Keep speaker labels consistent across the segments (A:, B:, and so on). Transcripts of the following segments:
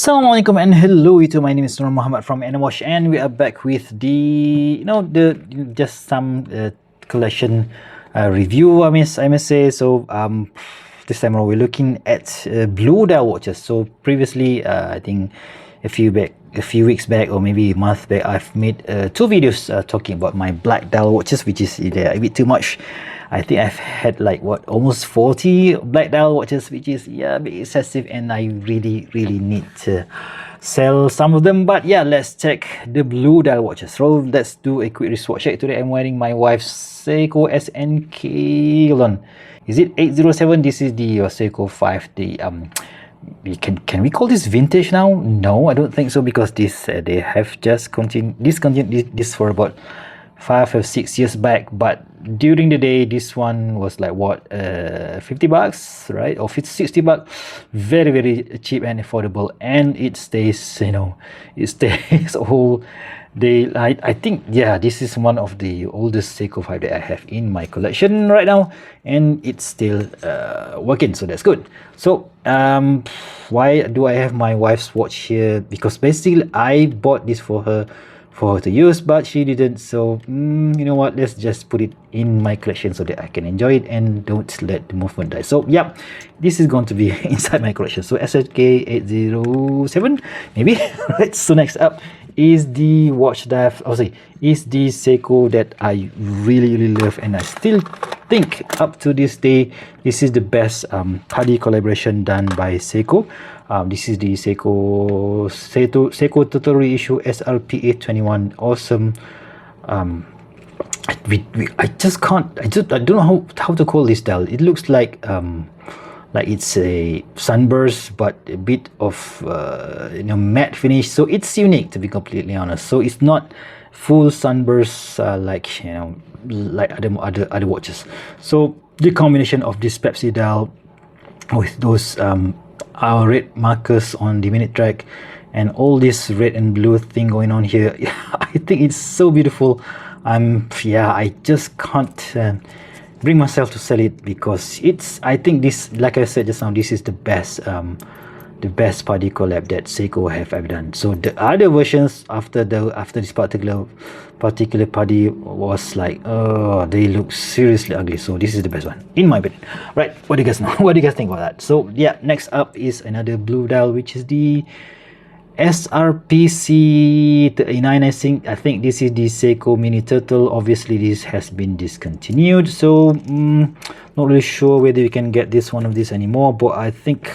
A: Assalamualaikum and hello YouTube. My name is Nur Muhammad from Animash and we are back with the just some collection review I must say. So this time around we're looking at blue dial watches. So previously I think a few weeks back or maybe a month back I've made 2 videos talking about my black dial watches, which is a bit too much. I think I've had like almost 40 black dial watches, which is a bit excessive, and I really need to sell some of them. But yeah, let's check the blue dial watches. So let's do a quick wristwatch check. Today I'm wearing my wife's Seiko SNK. Hold on, is it 807? This is the Seiko 5. The can we call this vintage now? No, I don't think so, because this they have just discontinued this for about 5 or 6 years back. But during the day this one was like what, 50 bucks, right? Or 60 bucks. Very cheap and affordable, and it stays, it stays all day. I think, yeah, this is one of the oldest Seiko 5 that I have in my collection right now, and it's still working, so that's good. So why do I have my wife's watch here? Because basically I bought this for her to use, but she didn't. So you know what, let's just put it in my collection so that I can enjoy it and don't let the movement die. So yeah, this is going to be inside my collection. So SNK 807 maybe. Right, so next up is the WatchDives, is the Seiko that I really love, and I still think up to this day this is the best PADI collaboration done by Seiko. This is the Seiko Total Reissue SRPA 21. Awesome. I don't know how to call this dial. It looks like it's a sunburst, but a bit of matte finish. So it's unique, to be completely honest. So it's not full sunburst like other watches. So the combination of this Pepsi dial with those red markers on the minute track and all this red and blue thing going on here, I think it's so beautiful. I just can't bring myself to sell it, because I think this, like I said just now, this is the best PADI collab that Seiko have ever done. So the other versions after this particular PADI was like, they look seriously ugly. So this is the best one in my opinion. Right, what do you guys know? What do you guys think about that? So yeah, next up is another blue dial, which is the SRPC 39. I think this is the Seiko Mini Turtle. Obviously this has been discontinued, so not really sure whether you can get one of these anymore. But I think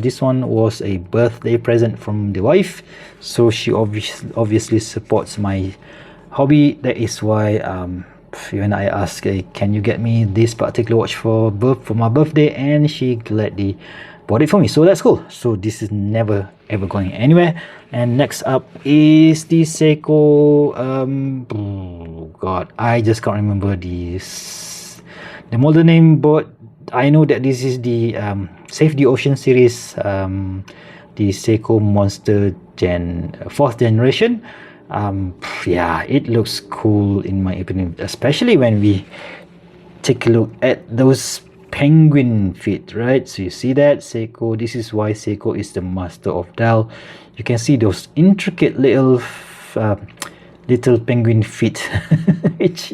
A: this one was a birthday present from the wife, so she obviously supports my hobby. That is why when I asked, can you get me this particular watch for my birthday, and she gladly bought it for me. So that's cool. So this is never ever going anywhere. And next up is the Seiko oh god, I just can't remember the model name, but I know that this is the Save the Ocean series, the Seiko Monster 4th generation. Yeah, it looks cool in my opinion, especially when we take a look at those penguin feet, right? So you see that Seiko, this is why Seiko is the master of dial. You can see those intricate little penguin feet which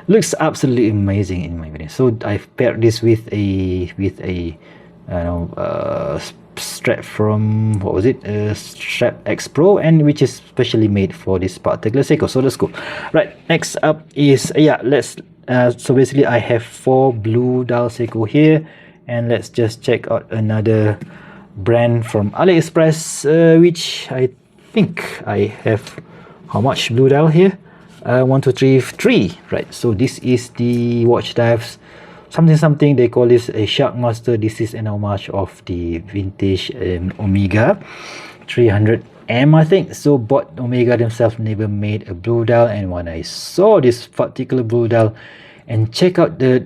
A: looks absolutely amazing in my opinion. So I've paired this with a strap from, what was it, Strap X Pro, and which is specially made for this particular Seiko. So that's cool. Right, next up is so basically I have 4 blue dial Seiko here, and let's just check out another brand from AliExpress, which I think I have, how much blue dial here? 1 2 3 3, right? So this is the WatchDives something, they call this a Sharkmaster. This is an homage of the vintage Omega 300M, I think. So but Omega themselves never made a blue dial, and when I saw this particular blue dial and check out the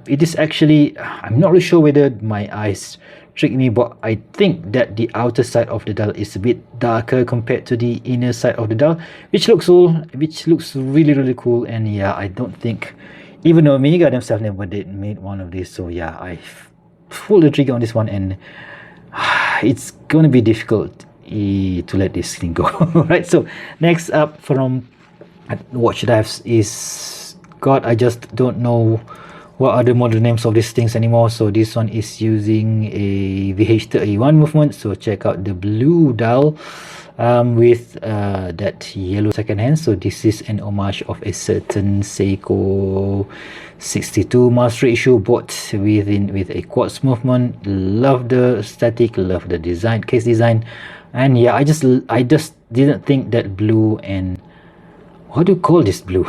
A: it is actually, I'm not really sure whether my eyes trick me, but I think that the outer side of the dial is a bit darker compared to the inner side of the dial, which looks really cool. And yeah, I don't think even Omega themselves never made one of these. So yeah, I pulled the trigger on this one, and it's going to be difficult to let this thing go. Right, so next up from WatchDives is, God, I just don't know what are the model names of these things anymore. So this one is using a VH31 movement, so check out the blue dial with that yellow second hand. So this is an homage of a certain Seiko 62 mass Reissue bought with a quartz movement. Love the aesthetic, love the design, case design, and yeah, I just didn't think that blue, and what do you call this blue?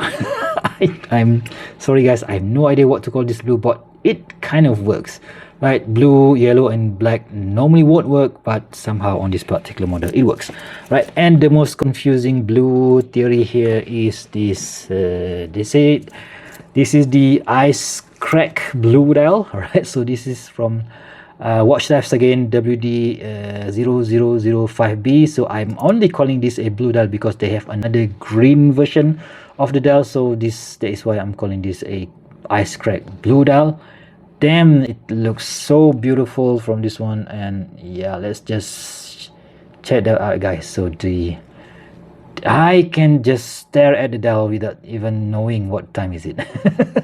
A: I'm sorry guys, I have no idea what to call this blue, but it kind of works, right? Blue, yellow and black normally won't work, but somehow on this particular model it works, right? And the most confusing blue theory here is this, they say this is the ice crack blue dial. All right, so this is from WatchDives again, WD0005B. So I'm only calling this a blue dial because they have another green version of the dial, so that is why I'm calling this a ice crack blue dial. Damn, it looks so beautiful from this one. And yeah, let's just check that out guys. So I can just stare at the dial without even knowing what time is it.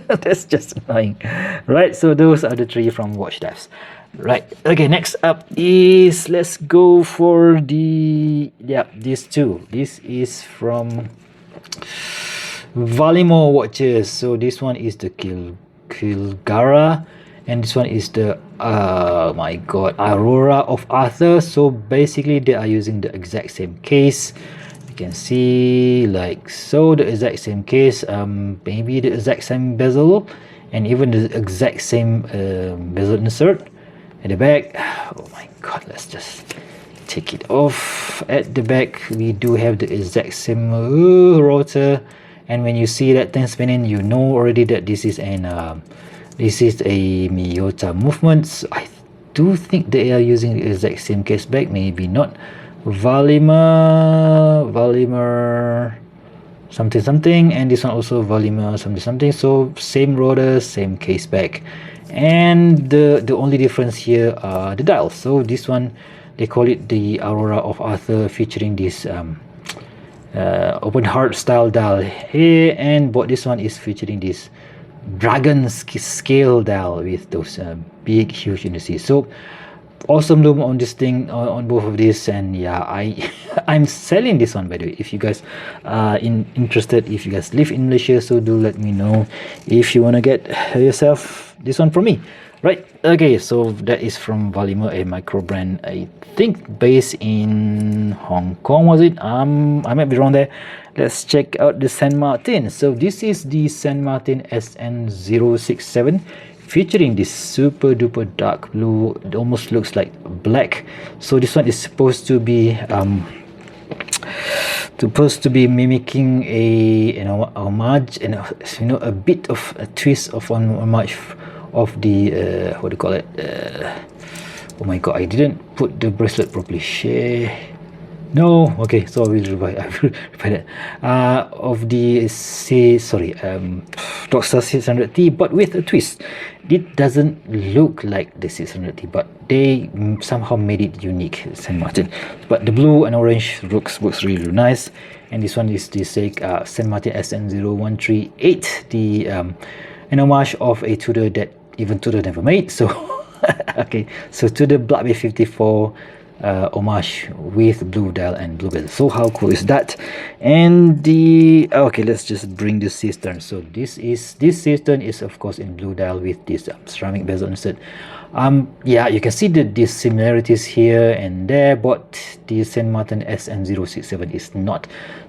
A: That's just annoying, right? So those are the three from WatchDives. Right, okay, next up is, let's go for the, yeah, these two. This is from Valimor watches. So this one is the Kilgharrah, and this one is the my god, Aurora of Arthur. So basically they are using the exact same case. You can see like so, the exact same case, maybe the exact same bezel, and even the exact same bezel insert at the back. Oh my god, let's just take it off. At the back we do have the exact same rotor, and when you see that thing spinning, you know already that this is a Miyota movement. So I do think they are using the exact same case back, maybe not. Valimor something, and this one also Valimor something. So same rotor, same case back, and the only difference here are the dials. So this one, they call it the Aurora of Arthur, featuring this open heart style dial here, and but this one is featuring this dragon scale dial with those big huge indices. So awesome loom on this thing, on both of these. And yeah, I'm selling this one, by the way, if you guys are interested, if you guys live in Malaysia. So do let me know if you want to get yourself this one from me, right? Okay, so that is from Valimor, a micro brand, I think based in Hong Kong, was it? I might be wrong there. Let's check out the San Martin. So this is the San Martin SN067, featuring this super duper dark blue. It almost looks like black. So this one is supposed to be mimicking a homage, and a bit of a twist of an homage of the what do you call it, oh my god, I didn't put the bracelet properly. No, okay, so I will revive that. Of the Rockstar 600T, but with a twist. It doesn't look like the 600T, but they somehow made it unique, San Martin. But the blue and orange works really nice. And this one is the San Martin SN0138, the an homage of a Tudor that even Tudor never made. So okay, so to the Black Bay 54 homage with blue dial and blue bezel. So how cool is that? And the okay, let's just bring the Seestern. So this Seestern is of course in blue dial with this ceramic bezel instead. Yeah, you can see the similarities here and there, but the San Martin SN067 is not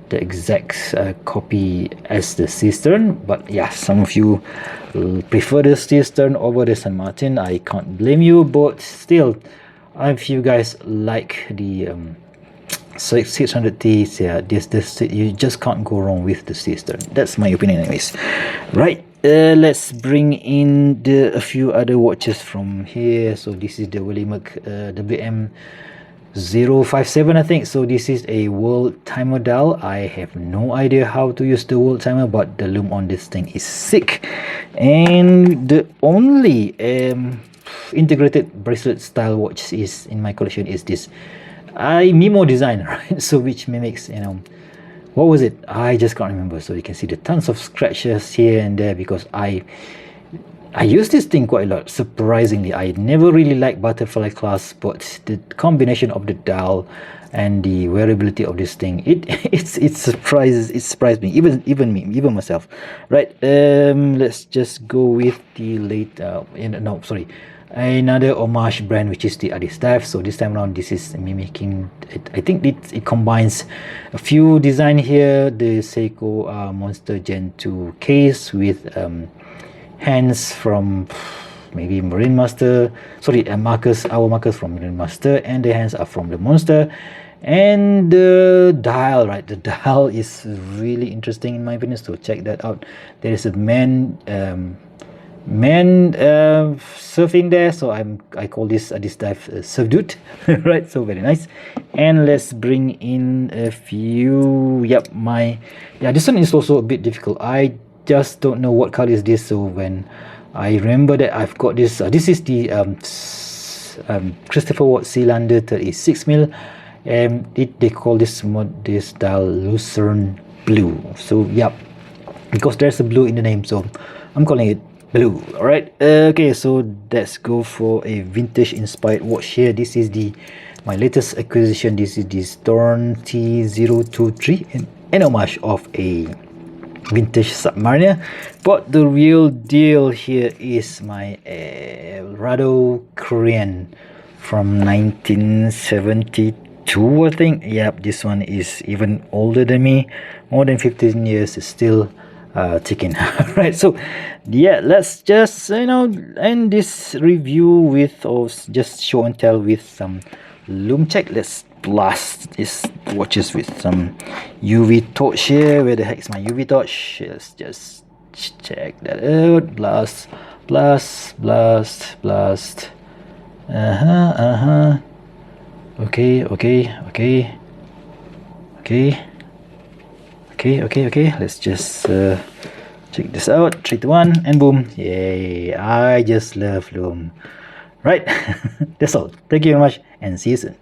A: the exact copy as the Seestern. But yeah, some of you prefer the Seestern over the San Martin. I can't blame you, but still, if you guys like the 600T, yeah, this you just can't go wrong with the Seestern. That's my opinion anyways, right? Let's bring in a few other watches from here. So this is the Merck WM057, I think. So this is a world timer dial. I have no idea how to use the world timer, but the loom on this thing is sick. And the only integrated bracelet style watch is in my collection is this Aimimo design, right? So which mimics, you know, what was it? I just can't remember. So you can see the tons of scratches here and there because I use this thing quite a lot. Surprisingly, I never really liked butterfly clasp, but the combination of the dial and the wearability of this thing, it surprised me, even myself, right? Let's just go with the another homage brand, which is the AddiesDive. So this time around, this is mimicking I think it combines a few design here, the Seiko Monster Gen 2 case with hands from maybe Marine Master, sorry, our markers from Marine Master, and the hands are from the Monster. And the dial, right? The dial is really interesting in my opinion, so check that out. There is a man surfing there, so I call this AddiesDive surf dude, right? So very nice. And let's bring in a few. This one is also a bit difficult. I just don't know what color is this. So when I remember that I've got this, this is the Christopher Ward Sealander 36mm, and they call this dial Lucerne Blue. So yeah, because there's a blue in the name, so I'm calling it blue. All right, okay, so let's go for a vintage inspired watch here. This is my latest acquisition. This is this Thorn T023, an homage of a vintage Submariner, but the real deal here is my Rado Kriens from 1972, I think. Yep, this one is even older than me, more than 15 years. It's still ticking. Right, so yeah, let's just end this review with, or just show and tell with some Loom check. Let's blast these watches with some UV torch here. Where the heck is my UV torch? Let's just check that out. Blast. Okay, let's just check this out. 3 to 1 and boom. Yay, I just love Loom. Right. That's all. Thank you very much and see you soon.